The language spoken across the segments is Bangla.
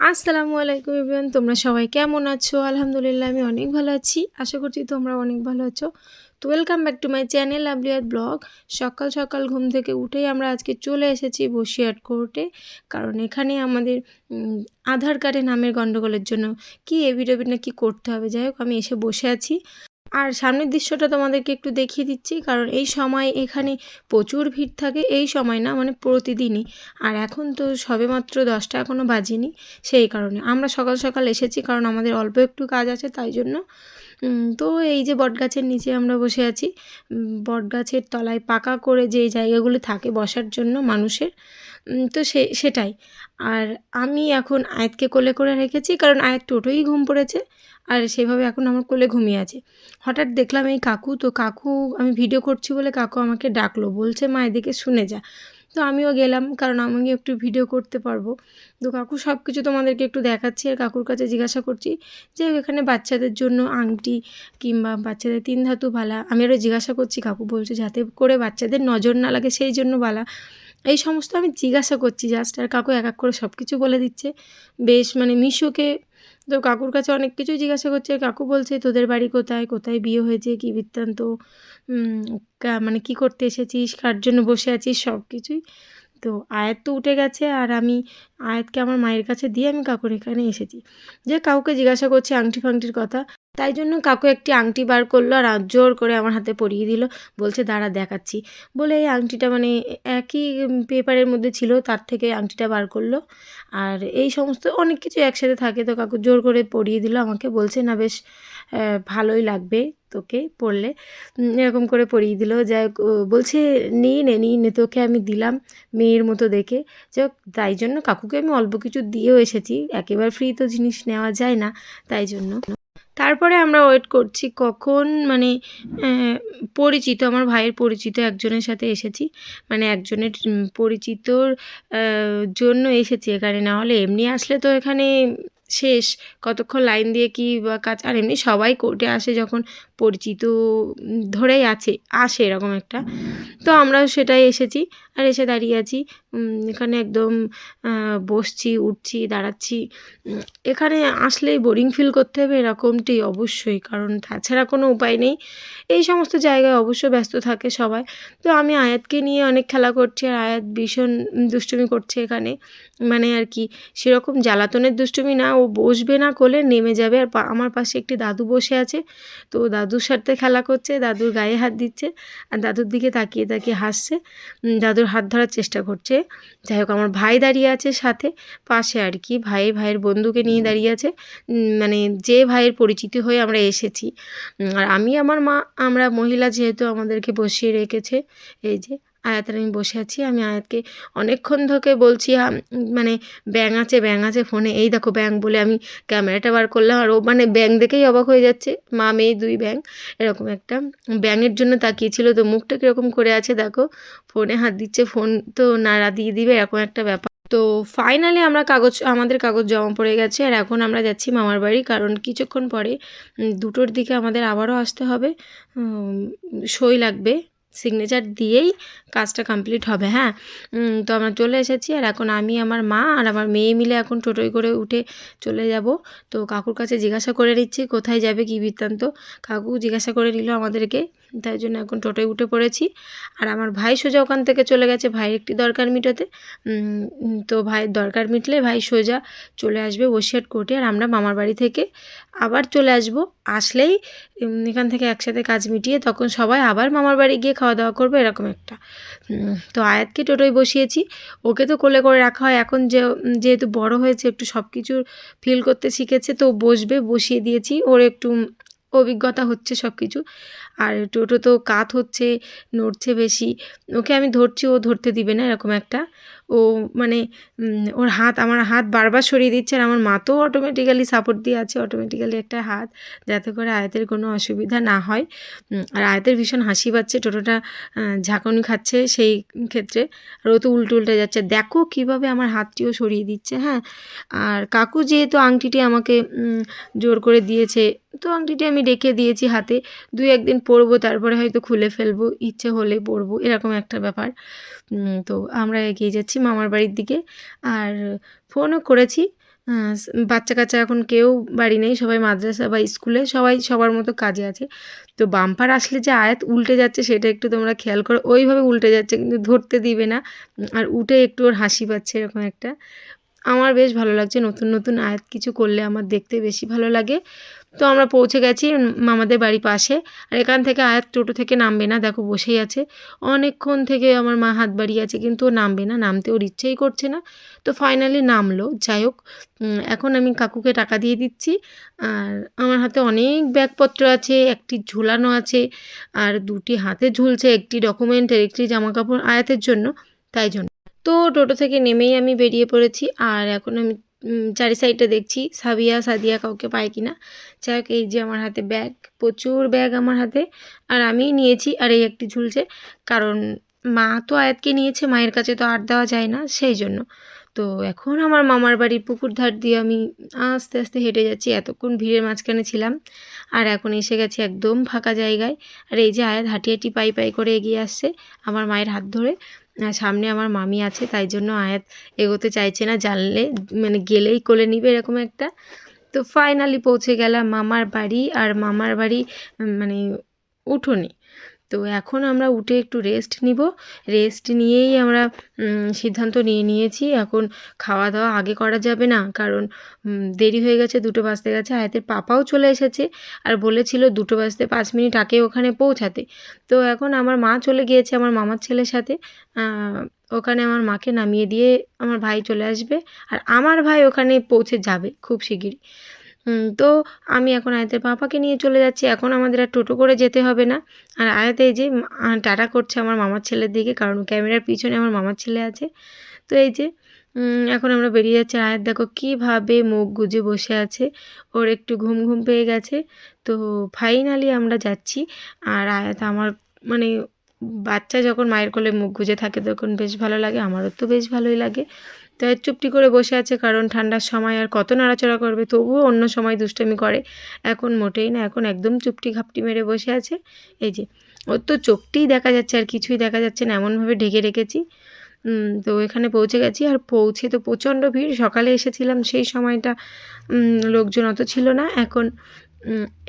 আসসালামু আলাইকুম এভরিওয়ান, তোমরা সবাই কেমন আছো? আলহামদুলিল্লাহ আমি অনেক ভালো আছি। আশা করছি তোমরা অনেক ভালো আছো। তো welcome back to my channel লাভলিয়াত ব্লগ। সকাল সকাল ঘুম থেকে উঠেই আমরা আজকে চলে এসেছি বসিরহাট কোর্টে, কারণ এখানে আমাদের আধার কার্ডে নামের গণ্ডগোলের জন্য কি এফিডেভিট না কি করতে হবে। যাই হোক, আমি এসে বসে আছি। আর সামনের দৃশ্যটা তোমাদেরকে একটু দেখিয়ে দিচ্ছি, কারণ এই সময় এখানে প্রচুর ভিড় থাকে। এই সময় না, মানে প্রতিদিনই। আর এখন তো সবেমাত্র 10টা এখনও বাজেনি, সেই কারণে আমরা সকাল সকাল এসেছি, কারণ আমাদের অল্প একটু কাজ আছে তাই জন্য। তো এই যে বটগাছের নিচে আমরা বসে আছি। বটগাছের তলায় পাকা করে যে জায়গাগুলো থাকে বসার জন্য মানুষের, তো সেটাই। আর আমি এখন আয়াতকে কোলে করে রেখেছি, কারণ আয়াত টোটোই ঘুম পড়েছে আর সেভাবে এখন আমার কোলে ঘুমিয়ে আছে। হঠাৎ দেখলাম এই কাকু, তো কাকু, আমি ভিডিও করছি বলে কাকু আমাকে ডাকলো, বলছে মা এদিকে শুনে যা। তো আমিও গেলাম, কারণ আমি একটু ভিডিও করতে পারবো। তো কাকু সব কিছু তোমাদেরকে একটু দেখাচ্ছি, আর কাকুর কাছে জিজ্ঞাসা করছি যে এখানে বাচ্চাদের জন্য আংটি কিংবা বাচ্চাদের 3 ধাতু বালা, আমি আরও জিজ্ঞাসা করছি। কাকু বলছে যাতে করে বাচ্চাদের নজর না লাগে সেই জন্য বালা। এই সমস্ত আমি জিজ্ঞাসা করছি জাস্ট, আর কাকু এক এক করে সব কিছু বলে দিচ্ছে। বেশ মানে মিশুকে, তো কাকুর কাছে অনেক কিছুই জিজ্ঞাসা করছে। কাকু বলছে তোদের বাড়ি কোথায়, কোথায় বিয়ে হয়েছে, কী বৃত্তান্ত, মানে কী করতে এসেছিস, কার জন্য বসে আছিস, সব কিছুই। তো আয়াত তো উঠে গেছে, আর আমি আয়াতকে আমার মায়ের কাছে দিয়ে আমি কাকুর এখানে এসেছি। যে কাউকে জিজ্ঞাসা করছি আংটি ফাংটির কথা, তাই জন্য কাকু একটি আংটি বার করলো আর জোর করে আমার হাতে পরিয়ে দিল। বলছে দাঁড়া দেখাচ্ছি বলে এই আংটিটা, মানে একই পেপারের মধ্যে ছিল, তার থেকে আংটিটা বার করলো। আর এই সমস্ত অনেক কিছু একসাথে থাকে, তো কাকু জোর করে পরিয়ে দিল আমাকে। বলছে না বেশ ভালোই লাগবে তোকে পরলে, এরকম করে পরিয়ে দিল। যাই হোক, বলছে নিই নে তোকে আমি দিলাম মেয়ের মতো দেখে। যাই হোক, তাই জন্য কাকুকে আমি অল্প কিছু দিয়েও এসেছি, একেবারে ফ্রি তো জিনিস নেওয়া যায় না, তাই জন্য। তারপরে আমরা ওয়েট করছি কখন, মানে পরিচিত, আমার ভাইয়ের পরিচিত একজনের সাথে এসেছি, মানে একজনের পরিচিতর জন্য এসেছি এখানে। না হলে এমনি আসলে তো এখানে শেষ, কতক্ষণ লাইন দিয়ে কি বা কাজ। আর এমনি সবাই কোর্টে আসে যখন পরিচিত ধরেই আসে এরকম একটা। তো আমরাও সেটাই এসেছি, আর এসে দাঁড়িয়ে আছি এখানে একদম। বসছি, উঠছি, দাঁড়াচ্ছি। এখানে আসলেই বোরিং ফিল করতে হবে এরকমটি অবশ্যই, কারণ তাছাড়া কোনো উপায় নেই। এই সমস্ত জায়গায় অবশ্য ব্যস্ত থাকে সবাই। তো আমি আয়াতকে নিয়ে অনেক খেলা করছি, আর আয়াত ভীষণ দুষ্টুমি করছে এখানে, মানে আর কি সেরকম জ্বালাতনের দুষ্টুমি না, ও বসবে না কোলে, নেমে যাবে। আর আমার পাশে একটি দাদু বসে আছে, তো দাদুর সাথে খেলা করছে, দাদুর গায়ে হাত দিচ্ছে আর দাদুর দিকে তাকিয়ে তাকিয়ে হাসছে, দাদুর হাত ধরার চেষ্টা করছে। যাই হোক, আমার ভাই দাঁড়িয়ে আছে সাথে, পাশে আর কি, ভাইয়ের বন্ধুকে নিয়ে দাঁড়িয়ে আছে, মানে যে ভাইয়ের পরিচিতি হয়ে আমরা এসেছি। আর আমি আমার মা, আমরা মহিলা যেহেতু আমাদেরকে বসিয়ে রেখেছে। এই যে আয়াত আর আমি বসে আছি। আমি আয়াতকে অনেকক্ষণ ধরে বলছি মানে ব্যাঙ আছে ফোনে, এই দেখো ব্যাঙ বলে আমি ক্যামেরাটা বার করলাম, আর ও মানে ব্যাঙ দেখেই অবাক হয়ে যাচ্ছে। মা মেয়ে 2 ব্যাঙ, এরকম একটা ব্যাঙের জন্য তাকিয়েছিল, তো মুখটা কীরকম করে আছে দেখো, ফোনে হাত দিচ্ছে, ফোন তো নাড়া দিয়ে দিবে, এরকম একটা ব্যাপার। তো ফাইনালি আমাদের কাগজ জমা পড়ে গেছে, আর এখন আমরা যাচ্ছি মামার বাড়ি, কারণ কিছুক্ষণ পরে 2টোর দিকে আমাদের আবারও আসতে হবে। সই লাগবে, সিগনেচার দিয়েই কাজটা কমপ্লিট হবে। হ্যাঁ, তো আমরা চলে এসেছি, আর এখন আমি, আমার মা আর আমার মেয়ে মিলে এখন টোটোয় করে উঠে চলে যাব। তো কাকুর কাছে জিজ্ঞাসা করে নিচ্ছি কোথায় যাবে, কী বৃত্তান্ত। কাকু জিজ্ঞাসা করে নিল আমাদেরকে, তাই জন্য এখন টোটোয় উঠে পড়েছি। আর আমার ভাই সোজা ওখান থেকে চলে গেছে ভাইয়ের একটি দরকার মিটাতে। তো ভাইয়ের দরকার মিটলে ভাই সোজা চলে আসবে বসিরহাট কোর্টে, আর আমরা মামার বাড়ি থেকে আবার চলে আসবো। আসলেই এখান থেকে একসাথে কাজ মিটিয়ে তখন সবাই আবার মামার বাড়ি গিয়ে খাওয়া দাওয়া করবো, এরকম একটা। তো আয়াতকে টোটোয় বসিয়েছি, ওকে তো কোলে করে রাখা হয়। এখন যেহেতু বড় হয়েছে, একটু সব কিছুর ফিল করতে শিখেছে, তো বসবে, বসিয়ে দিয়েছি। ওর একটু অভিজ্ঞতা হচ্ছে সব কিছু। আর টোটো তো কাত হচ্ছে, নড়ছে বেশি, ওকে আমি ধরছি, ও ধরতে দিবে না, এরকম একটা। ও মানে ওর আমার হাত বারবার সরিয়ে দিচ্ছে, আর আমার মা তো অটোমেটিক্যালি সাপোর্ট দিয়ে আছে, অটোমেটিক্যালি একটা হাত, যাতে করে আয়াতের কোনো অসুবিধা না হয়। আর আয়াতের ভীষণ হাসি পাচ্ছে, টোটোটা ঝাঁকুনি খাচ্ছে সেই ক্ষেত্রে, আর ও তো উল্টে যাচ্ছে, দেখো কীভাবে আমার হাতটিও সরিয়ে দিচ্ছে। হ্যাঁ, আর কাকু যেহেতু আংটিটি আমাকে জোর করে দিয়েছে, তো আংটিটি আমি রেখে দিয়েছি হাতে, 2-1 দিন পরবো, তারপরে হয়তো খুলে ফেলবো, ইচ্ছে হলে পরবো, এরকম একটা ব্যাপার। তো আমরা এগিয়ে যাচ্ছি মামার বাড়ির দিকে, আর ফোনও করেছি বাচ্চা কাচ্চা এখন কেউ বাড়ি নেই, সবাই মাদ্রাসা বা স্কুলে, সবাই সবার মতো কাজে আছে। তো বাম্পার আসলে যে আয়াত উল্টে যাচ্ছে সেটা একটু তোমরা খেয়াল করো, ওইভাবে উল্টে যাচ্ছে কিন্তু ধরতে দিবে না, আর উঠে একটু ওর হাসি পাচ্ছে এরকম একটা। আমার বেশ ভালো লাগছে, নতুন নতুন আয়াত কিছু করলে আমার দেখতে বেশি ভালো লাগে। তো আমরা পৌঁছে গেছি মামাদের বাড়ি পাশে, আর এখান থেকে আয়াত টোটো থেকে নামবে না, দেখো বসেই আছে। অনেকক্ষণ থেকে আমার মা হাত বাড়িয়ে আছে কিন্তু ও নামবে না, নামতে ওর ইচ্ছেই করছে না। তো ফাইনালি নামলো। যাই হোক, এখন আমি কাকুকে টাকা দিয়ে দিচ্ছি। আর আমার হাতে অনেক ব্যাগপত্র আছে, একটি ঝুলানো আছে, আর দুটি হাতে ঝুলছে, একটি ডকুমেন্টের, একটি জামাকাপড় আয়াতের জন্য, তাই জন্য। তো টোটো থেকে নেমেই আমি বেরিয়ে পড়েছি। আর এখন আমি চারি সাইডটা দেখছি সাদিয়া কাউকে পাই কি না। যাই হোক, এই যে আমার হাতে ব্যাগ, প্রচুর ব্যাগ আমার হাতে, আর আমিই নিয়েছি, আর এই একটি ঝুলছে, কারণ মা তো আয়াতকে নিয়েছে, মায়ের কাছে তো আর দেওয়া যায় না, সেই জন্য। তো এখন আমার মামার বাড়ির পুকুর ধার দিয়ে আমি আস্তে আস্তে হেঁটে যাচ্ছি, এতক্ষণ ভিড়ের মাঝখানে ছিলাম, আর এখন এসে গেছি একদম ফাঁকা জায়গায়। আর এই যে আয়াত হাঁটি হাঁটি পাই পাই করে এগিয়ে আসছে আমার মায়ের হাত ধরে। সামনে আমার মামি আছে, তাই জন্য আয়াত এগোতে চাইছে না, জানলে মানে গেলেই কোলে নিবে এরকম একটা। তো ফাইনালি পৌঁছে গেলাম মামার বাড়ি, আর মামার বাড়ি মানে উঠোনে। তো এখন আমরা উঠে একটু রেস্ট নিব, রেস্ট নিয়েই আমরা সিদ্ধান্ত নিয়েছি এখন খাওয়া দাওয়া আগে করা যাবে না, কারণ দেরি হয়ে গেছে, 2টো বাজতে গেছে। আয়াতের পাপাও চলে এসেছে, আর বলেছিল 2টো বাজতে 5 মিনিট আগে ওখানে পৌঁছাতে। তো এখন আমার মা চলে গিয়েছে আমার মামার ছেলের সাথে, ওখানে আমার মাকে নামিয়ে দিয়ে আমার ভাই চলে আসবে, আর আমার ভাই ওখানে পৌঁছে যাবে খুব শিগগিরই। তো আমি এখন আয়াতের পাপাকে নিয়ে চলে যাচ্ছি, এখন আমাদের আর টোটো করে যেতে হবে না। আর আয়াত এই যে টাটা করছে আমার মামার ছেলের দিকে, কারণ ক্যামেরার পিছনে আমার মামার ছেলে আছে। তো এই যে এখন আমরা বেরিয়ে যাচ্ছি। আয়াত দেখো কীভাবে মুখ গুজে বসে আছে, ওর একটু ঘুম ঘুম পেয়ে গেছে। তো ফাইনালি আমরা যাচ্ছি। আর আয়াত আমার মানে বাচ্চা যখন মায়ের কোলে মুখ গুজে থাকে তখন বেশ ভালো লাগে, আমারও তো বেশ ভালোই লাগে। তাই চুপটি করে বসে আছে, কারণ ঠান্ডার সময় আর কত নাড়াচড়া করবে, তবুও অন্য সময় দুষ্টামি করে, এখন মোটেই না, এখন একদম চুপটি ঘাপটি মেরে বসে আছে। এই যে ওর তো চোখটিই দেখা যাচ্ছে, আর কিছুই দেখা যাচ্ছে না, এমনভাবে ঢেকে রেখেছি। তো এখানে পৌঁছে গেছি, আর পৌঁছে তো প্রচণ্ড ভিড়, সকালে এসেছিলাম সেই সময়টা লোকজন অত ছিল না, এখন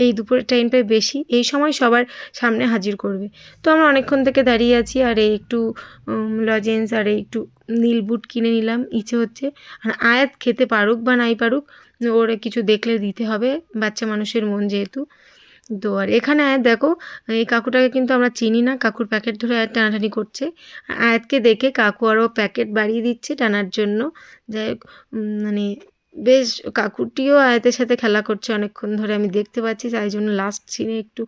এই দুপুরের টাইমটায় বেশি, এই সময় সবার সামনে হাজির করবে। তো আমরা অনেকক্ষণ থেকে দাঁড়িয়ে আছি, আর এই একটু লজেন্স আর এই একটু নীল বুট কিনে নিলাম, ইচ্ছে হচ্ছে। আর আয়াত খেতে পারুক বা নাই পারুক, ওরা কিছু দেখলে দিতে হবে, বাচ্চা মানুষের মন যেহেতু। তো আর এখানে আয়াত দেখো, এই কাকুটাকে কিন্তু আমরা চিনি না, কাকুর প্যাকেট ধরে আয়াত টানাটানি করছে। আয়াতকে দেখে কাকু আরও প্যাকেট বাড়িয়ে দিচ্ছে টানার জন্য। যাই হোক, মানে বেশ কাকুটিও আয়াতের সাথে খেলা করছে অনেকক্ষণ ধরে, আমি দেখতে পাচ্ছি, তাই জন্য লাস্ট সিনে একটু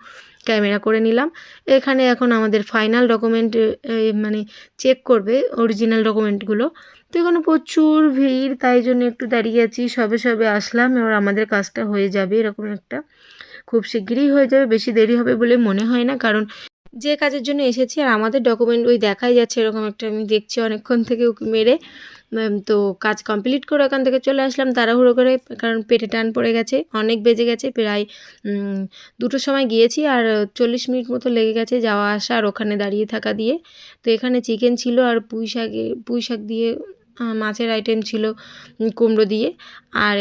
ক্যামেরা করে নিলাম। এখানে এখন আমাদের ফাইনাল ডকুমেন্ট মানে চেক করবে, অরিজিনাল ডকুমেন্টগুলো। তো এখানে প্রচুর ভিড়, তাই জন্য একটু দাঁড়িয়ে আছি, সবে সবে আসলাম, এবার আমাদের কাজটা হয়ে যাবে, এরকম একটা খুব শিগগিরই হয়ে যাবে, বেশি দেরি হবে বলে মনে হয় না, কারণ যে কাজের জন্য এসেছি আর আমাদের ডকুমেন্ট ওই দেখাই যাচ্ছে এরকম একটা, আমি দেখছি অনেকক্ষণ থেকে ওকে মেরে। তো কাজ কমপ্লিট করে ওখান থেকে চলে আসলাম তাড়াহুড়ো করে, কারণ পেটে টান পড়ে গেছে, অনেক বেজে গেছে, প্রায় 2টোর সময় গিয়েছি, আর 40 মিনিট মতো লেগে গেছে যাওয়া আসা আর ওখানে দাঁড়িয়ে থাকা দিয়ে। তো এখানে চিকেন ছিল, আর পুঁই শাক দিয়ে মাছের আইটেম ছিল, কুমড়ো দিয়ে, আর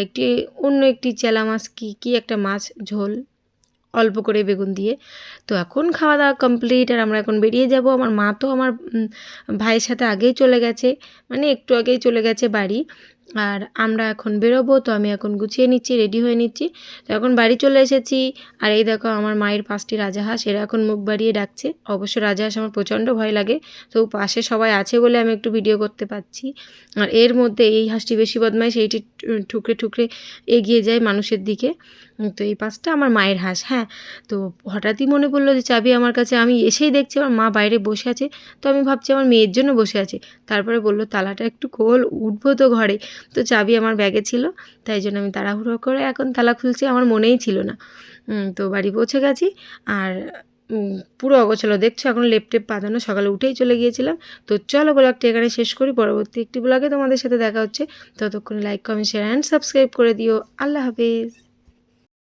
অন্য একটি চেলা মাছ, কি একটা মাছ ঝোল, অল্প করে বেগুন দিয়ে। তো এখন খাওয়া দাওয়া কমপ্লিট, আর আমরা এখন বেরিয়ে যাব। আমার মা তো আমার ভাইয়ের সাথে আগেই চলে গেছে, মানে একটু আগেই চলে গেছে বাড়ি, আর আমরা এখন বেরোবো। তো আমি এখন গুছিয়ে নিচ্ছি, রেডি হয়ে নিচ্ছি। তো এখন বাড়ি চলে এসেছি, আর এই দেখো আমার মায়ের 5টি রাজাহাঁস, এরা এখন মুখ বাড়িয়ে ডাকছে। অবশ্য রাজাহাঁস আমার প্রচণ্ড ভয় লাগে, তো পাশে সবাই আছে বলে আমি একটু ভিডিও করতে পারছি। আর এর মধ্যে এই হাঁসটি বেশি বদমাইশ, এইটি ঠুকরে ঠুকরে এগিয়ে যায় মানুষের দিকে। তো এই 5টা আমার মায়ের হাঁস। হ্যাঁ, তো হঠাৎই মনে পড়লো যে চাবি আমার কাছে, আমি এসেই দেখছি আমার মা বাইরে বসে আছে, তো আমি ভাবছি আমার মেয়ের জন্য বসে আছে। তারপরে বললো তালাটা একটু খোল, উঠবো তো ঘরে। তো চাবি আমার ব্যাগে ছিল, তাই জন্য আমি তাড়াহুড়ো করে এখন তালা খুলছি, আমার মনেই ছিল না। তো বাড়ি পৌঁছে গেছি, আর পুরো অগোছালো দেখছো, এখন লেপ টেপ পাতানো, সকালে উঠেই চলে গিয়েছিলাম। তো চলো ব্লগটা এখানে শেষ করি, পরবর্তী একটি ব্লগে তোমাদের সাথে দেখা হচ্ছে। ততক্ষণ like comment share and subscribe করে দিও। আল্লাহ হাফেজ।